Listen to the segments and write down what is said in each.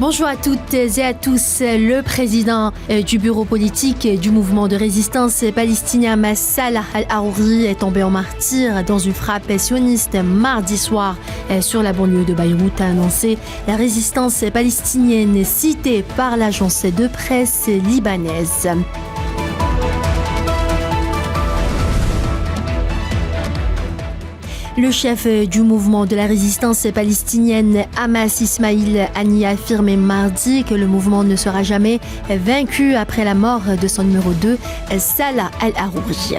Bonjour à toutes et à tous. Le président du bureau politique du mouvement de résistance palestinien Salah al-Harouri est tombé en martyr dans une frappe sioniste mardi soir sur la banlieue de Beyrouth, a annoncé la résistance palestinienne citée par l'agence de presse libanaise. Le chef du mouvement de la résistance palestinienne Hamas, Ismail Haniyeh, a affirmé mardi que le mouvement ne sera jamais vaincu après la mort de son numéro 2, Salah al-Harouri.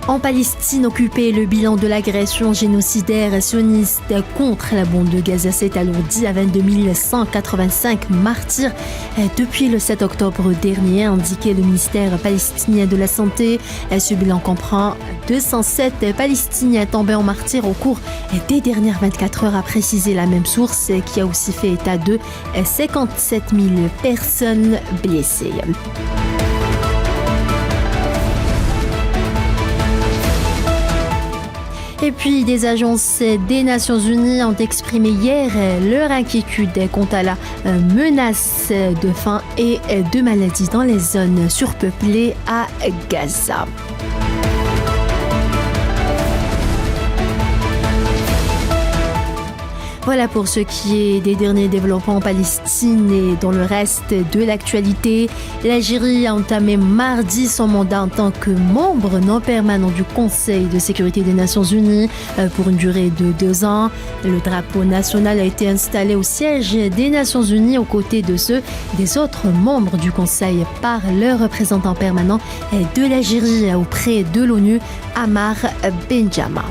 En Palestine occupée, le bilan de l'agression génocidaire sioniste contre la bande de Gaza s'est alourdi à 22 185 martyrs depuis le 7 octobre dernier, a indiqué le ministère palestinien de la Santé. Ce bilan comprend 207 Palestiniens tombés en martyrs au cours des dernières 24 heures, a précisé la même source, qui a aussi fait état de 57 000 personnes blessées. Et puis, des agences des Nations Unies ont exprimé hier leur inquiétude quant à la menace de faim et de maladies dans les zones surpeuplées à Gaza. Voilà pour ce qui est des derniers développements en Palestine et dans le reste de l'actualité. L'Algérie a entamé mardi son mandat en tant que membre non permanent du Conseil de sécurité des Nations Unies pour une durée de 2 ans. Le drapeau national a été installé au siège des Nations Unies aux côtés de ceux des autres membres du Conseil par le représentant permanent de l'Algérie auprès de l'ONU, Ammar Benjama.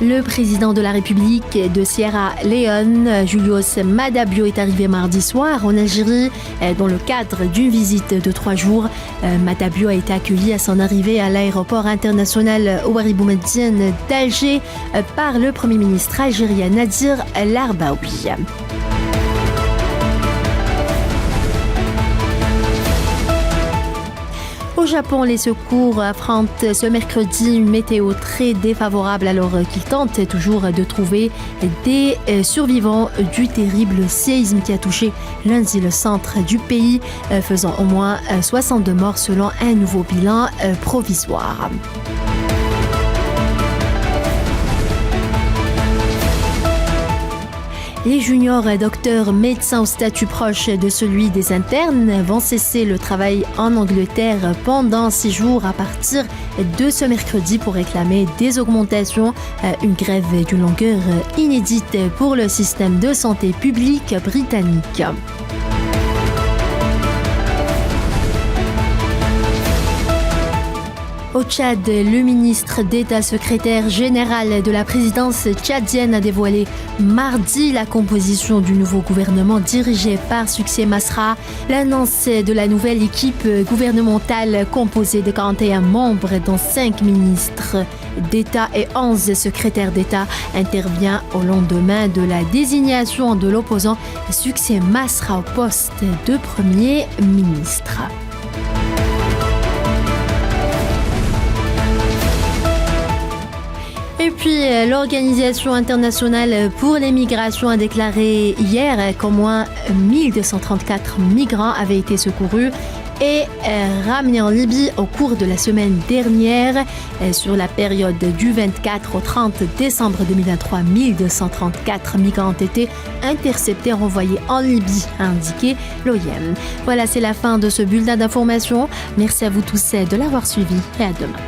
Le président de la République de Sierra Leone, Julius Maada Bio, est arrivé mardi soir en Algérie dans le cadre d'une visite de 3 jours. Maada Bio a été accueilli à son arrivée à l'aéroport international Ouari Boumediene d'Alger par le Premier ministre algérien Nadir Larbaoui. Au Japon, les secours affrontent ce mercredi une météo très défavorable alors qu'ils tentent toujours de trouver des survivants du terrible séisme qui a touché lundi le centre du pays, faisant au moins 62 morts selon un nouveau bilan provisoire. Les juniors docteurs médecins au statut proche de celui des internes vont cesser le travail en Angleterre pendant 6 jours à partir de ce mercredi pour réclamer des augmentations. Une grève d'une longueur inédite pour le système de santé public britannique. Au Tchad, le ministre d'État secrétaire général de la présidence tchadienne a dévoilé mardi la composition du nouveau gouvernement dirigé par Succès Masra. L'annonce de la nouvelle équipe gouvernementale composée de 41 membres dont 5 ministres d'État et 11 secrétaires d'État intervient au lendemain de la désignation de l'opposant Succès Masra au poste de Premier ministre. Et puis, l'Organisation internationale pour les migrations a déclaré hier qu'au moins 1234 migrants avaient été secourus et ramenés en Libye au cours de la semaine dernière. Sur la période du 24 au 30 décembre 2023, 1234 migrants ont été interceptés et renvoyés en Libye, a indiqué l'OIM. Voilà, c'est la fin de ce bulletin d'information. Merci à vous tous de l'avoir suivi et à demain.